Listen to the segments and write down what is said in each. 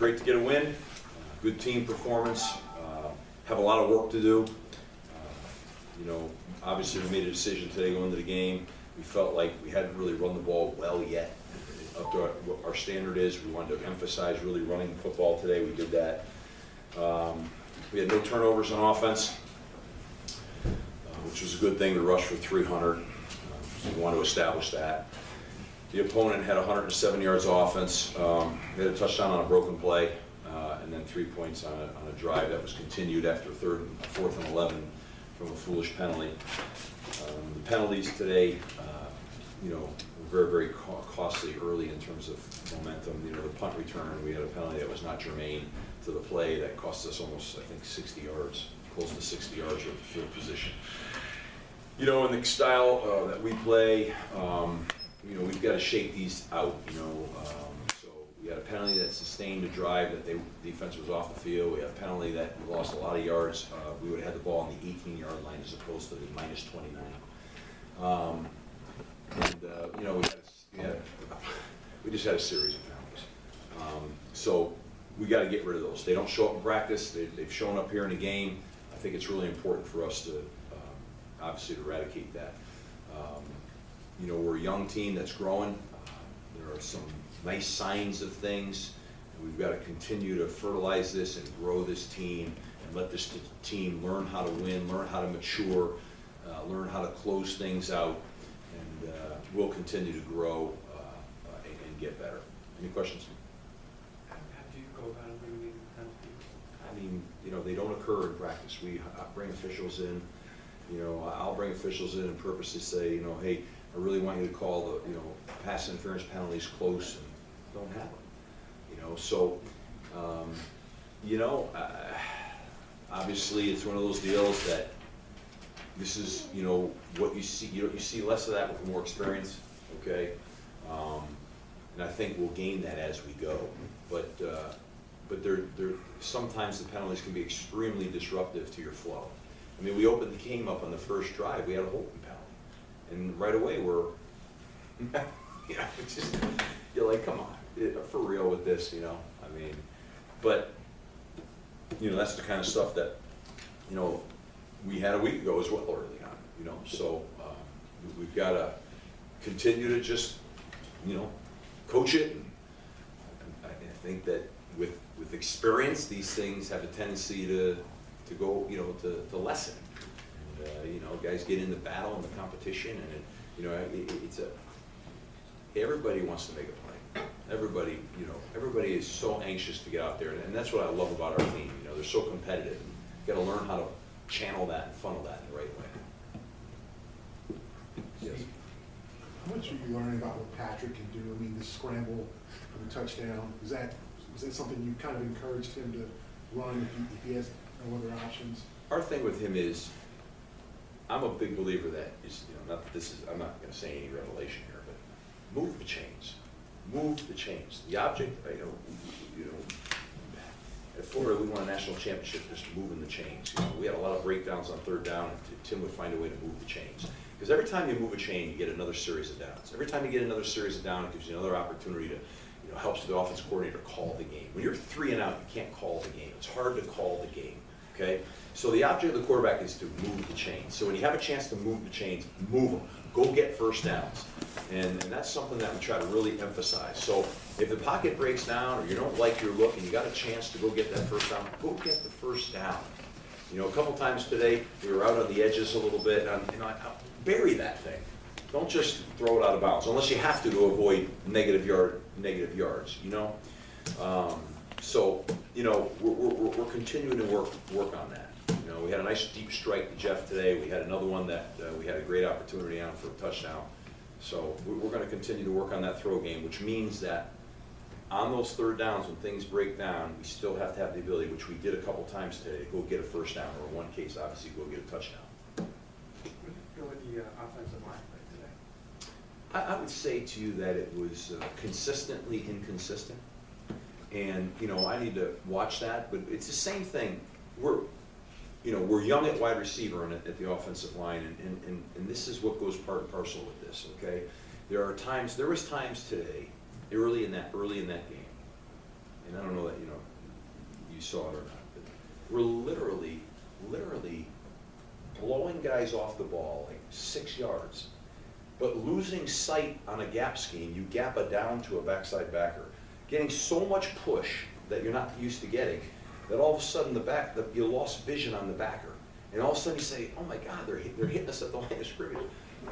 great to get a win, good team performance, have a lot of work to do. You know, obviously we made a decision today going into the game. We felt like we hadn't really run the ball well yet. Up to what our standard is, we wanted to emphasize really running the football today. We did that. We had no turnovers on offense, which was a good thing to rush for 300. So we want to establish that. The opponent had 107 yards of offense. They had a touchdown on a broken play, and then 3 points on a drive that was continued after fourth and 11 from a foolish penalty. The penalties today, you know, were very, very costly early in terms of momentum. You know, the punt return, we had a penalty that was not germane to the play that cost us almost, I think, 60 yards, close to 60 yards of field position. You know, in the style that we play, you know, we've got to shake these out, you know. So we had a penalty that sustained a drive that the defense was off the field. We had a penalty that we lost a lot of yards. We would have had the ball on the 18-yard line as opposed to the minus 29. You know, we just had a series of penalties. So we got to get rid of those. They don't show up in practice. They've shown up here in the game. I think it's really important for us to obviously to eradicate that. You know, we're a young team that's growing. There are some nice signs of things, and we've got to continue to fertilize this and grow this team and let this team learn how to win, learn how to mature, learn how to close things out, and we'll continue to grow and get better. Any questions? How do you go about bringing penalties? I mean, you know, they don't occur in practice. We bring officials in. You know, I'll bring officials in and purposely say, you know, hey, I really want you to call the, you know, pass interference penalties close, and don't have them. You know, so, you know, obviously it's one of those deals that this is, you know, what you see. You see less of that with more experience, okay? And I think we'll gain that as we go. But sometimes the penalties can be extremely disruptive to your flow. I mean, we opened the game up on the first drive. We had a holding penalty, and right away we're, you know, it's just, you're like, come on, for real with this, you know? I mean, but, you know, that's the kind of stuff that, you know, we had a week ago as well early on, you know? So we've got to continue to just, you know, coach it. And I think that with experience, these things have a tendency to go, you know, to lessen. And, you know, guys get in the battle and the competition, and you know, everybody wants to make a play. Everybody, you know, everybody is so anxious to get out there, and that's what I love about our team. You know, they're so competitive. You got to learn how to channel that and funnel that in the right way. Yes. How much are you learning about what Patrick can do? I mean, the scramble for the touchdown, is that something you kind of encouraged him to run if he has no other options? Our thing with him is, I'm a big believer that is, you know, I'm not going to say any revelation here, but move the chains. Move the chains. The object, you know, at Florida we won a national championship just moving the chains. You know, we had a lot of breakdowns on third down, and Tim would find a way to move the chains. Because every time you move a chain, you get another series of downs. Every time you get another series of downs, it gives you another opportunity to, you know, helps the offensive coordinator call the game. When you're 3 and out, you can't call the game. It's hard to call the game. Okay? So the object of the quarterback is to move the chains. So when you have a chance to move the chains, move them. Go get first downs. And that's something that we try to really emphasize. So if the pocket breaks down or you don't like your look and you got a chance to go get that first down, go get the first down. You know, a couple times today, we were out on the edges a little bit. You know, bury that thing. Don't just throw it out of bounds, unless you have to avoid negative yards, you know? So, you know, we're continuing to work on that. You know, we had a nice deep strike to Jeff today. We had another one that we had a great opportunity on for a touchdown. So we're going to continue to work on that throw game, which means that on those third downs when things break down, we still have to have the ability, which we did a couple times today, to go get a first down, or in one case, obviously, go get a touchdown. Go with the offensive line play today. I would say to you that it was consistently inconsistent. And, you know, I need to watch that, but it's the same thing. We're young at wide receiver and at the offensive line, and this is what goes part and parcel with this, okay? There was times today, early in that game, and I don't know that, you know, you saw it or not, but we're literally blowing guys off the ball like 6 yards, but losing sight on a gap scheme. You gap a down to a backside backer, getting so much push that you're not used to getting, that all of a sudden you lost vision on the backer. And all of a sudden you say, oh my God, they're hitting us at the line of scrimmage.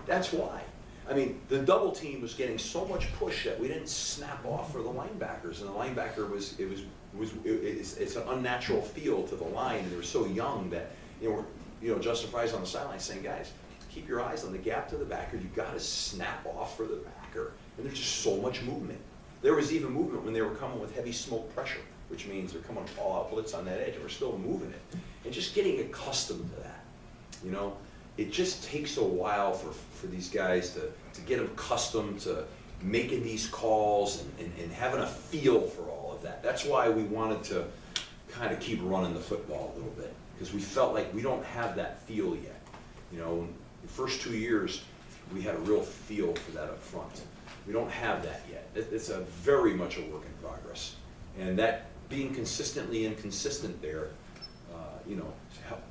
That's why. I mean, the double team was getting so much push that we didn't snap off for the linebackers, and the linebacker it's an unnatural feel to the line, and they were so young that, you know, Justin Fry's on the sideline saying, guys, keep your eyes on the gap to the backer. You got to snap off for the backer, and there's just so much movement. There was even movement when they were coming with heavy smoke pressure, which means they're coming all-out blitz on that edge, and we're still moving it. And just getting accustomed to that, you know, it just takes a while for these guys to get accustomed to making these calls and having a feel for all of that. That's why we wanted to kind of keep running the football a little bit, because we felt like we don't have that feel yet. You know, the first 2 years, we had a real feel for that up front. We don't have that yet. It's a very much a work in progress. And that being consistently inconsistent there, you know,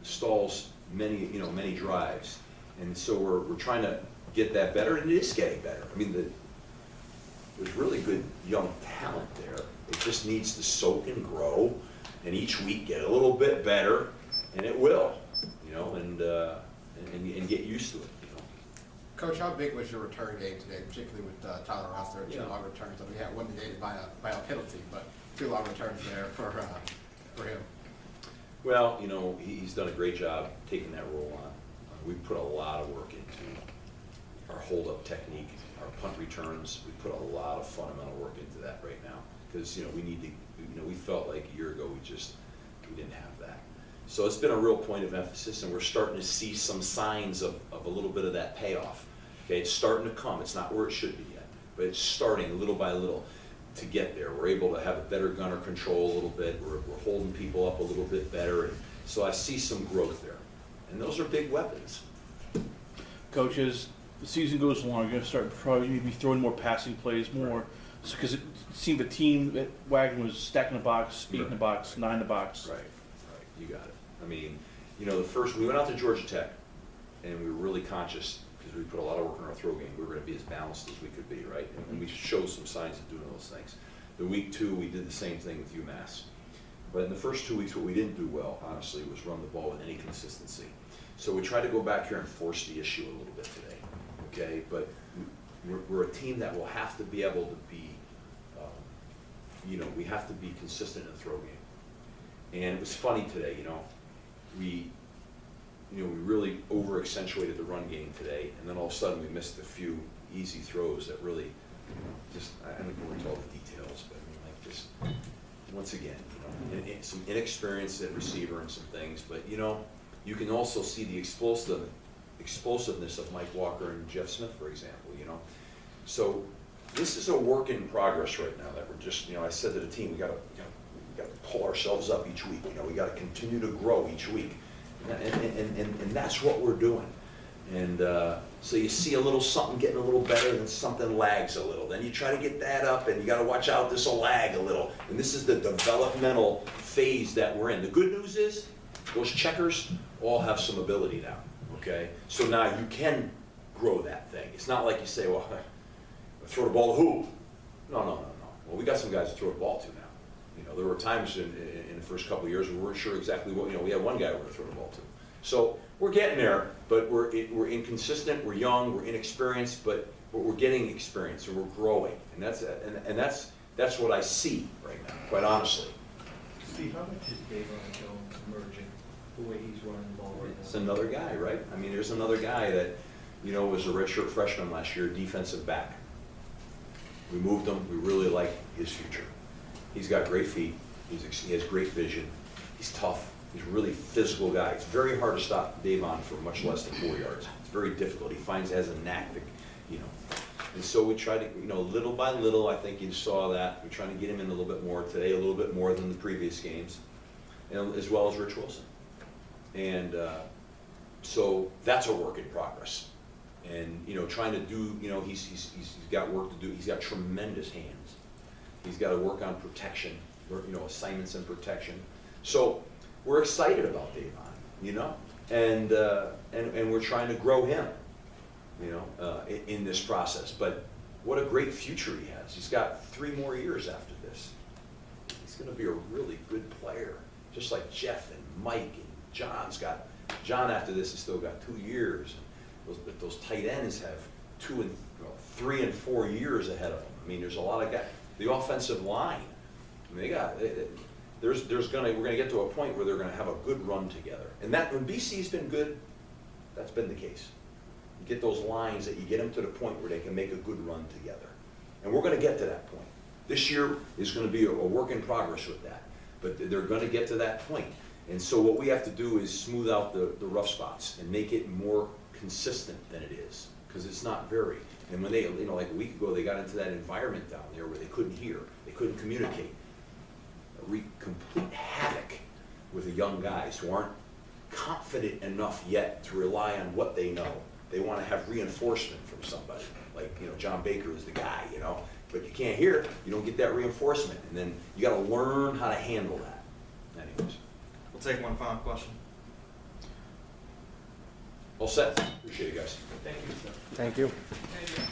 stalls many drives. And so we're trying to get that better, and it is getting better. I mean, there's really good young talent there. It just needs to soak and grow, and each week get a little bit better, and it will, you know, and get used to it. Coach, how big was your return game today, particularly with Tyler Ross there, 2 long returns? I mean, we had one negated by a penalty, but 2 long returns there for him. Well, you know, he's done a great job taking that role on. We put a lot of work into our hold-up technique, our punt returns. We put a lot of fundamental work into that right now, because, you know, we need to, you know, we felt like a year ago we didn't have that. So it's been a real point of emphasis, and we're starting to see some signs of a little bit of that payoff. Okay, it's starting to come. It's not where it should be yet, but it's starting little by little to get there. We're able to have a better gunner control a little bit. We're holding people up a little bit better, and so I see some growth there. And those are big weapons. Coach, as the season goes along, you're going to start probably maybe throwing more passing plays, more, because it seemed the team at Wagner was stacking the box, 8 in the box, 9 in the box. Right, you got it. I mean, you know, we went out to Georgia Tech, and we were really conscious, because we put a lot of work in our throw game. We were going to be as balanced as we could be, right? And we showed some signs of doing those things. The week 2, we did the same thing with UMass. But in the first 2 weeks, what we didn't do well, honestly, was run the ball with any consistency. So we tried to go back here and force the issue a little bit today, okay? But we're a team that will have to be able to be, you know, we have to be consistent in the throw game. And it was funny today, you know, we really over-accentuated the run game today, and then all of a sudden we missed a few easy throws that really just, I don't go into all the details, but I mean, like, just, once again, you know, some inexperience at receiver and some things, but, you know, you can also see the explosiveness of Mike Walker and Jeff Smith, for example, you know. So this is a work in progress right now that we're just, you know, I said to the team, we got to pull ourselves up each week, you know, we got to continue to grow each week. And that's what we're doing. And so you see a little something getting a little better, then something lags a little. Then you try to get that up, and you got to watch out, this will lag a little. And this is the developmental phase that we're in. The good news is those checkers all have some ability now, okay? So now you can grow that thing. It's not like you say, well, throw the ball to who? No. Well, we got some guys to throw the ball to now. You know, there were times in the first couple of years we weren't sure exactly what, you know, we had one guy we were going to throw the ball to. So we're getting there, but we're inconsistent, we're young, we're inexperienced, but we're getting experience and we're growing. And that's what I see right now, quite honestly. Steve, how much is Davon Jones emerging, the way he's running the ball right now? It's another guy, right? I mean, there's another guy that, you know, was a redshirt freshman last year, defensive back. We moved him, we really like his future. He's got great feet, he has great vision, he's tough, he's a really physical guy. It's very hard to stop Davon for much less than 4 yards. It's very difficult. He has a knack to, you know. And so we try to, you know, little by little, I think you saw that. We're trying to get him in a little bit more today, a little bit more than the previous games, and as well as Rich Wilson. And so that's a work in progress. And, you know, trying to do, you know, he's got work to do. He's got tremendous hands. He's got to work on protection, or, you know, assignments and protection. So we're excited about Davon, you know, and we're trying to grow him, you know, in this process. But what a great future he has. He's got 3 more years after this. He's going to be a really good player, just like Jeff and Mike and John's got. John after this has still got 2 years. Those tight ends have 3 and 4 years ahead of them. I mean, there's a lot of guys. The offensive line, I mean, we're gonna get to a point where they're gonna have a good run together. And that, when BC's been good, that's been the case. You get those lines that you get them to the point where they can make a good run together. And we're gonna get to that point. This year is gonna be a work in progress with that, but they're gonna get to that point. And so what we have to do is smooth out the rough spots and make it more consistent than it is, because it's not very. And when they, you know, like a week ago, they got into that environment down there where they couldn't hear, they couldn't communicate. Complete havoc with the young guys who aren't confident enough yet to rely on what they know. They want to have reinforcement from somebody, like, you know, John Baker is the guy, you know, but you can't hear, you don't get that reinforcement, and then you got to learn how to handle that. Anyways. We'll take one final question. All set. Appreciate it, guys. Thank you, sir. Thank you. Thank you.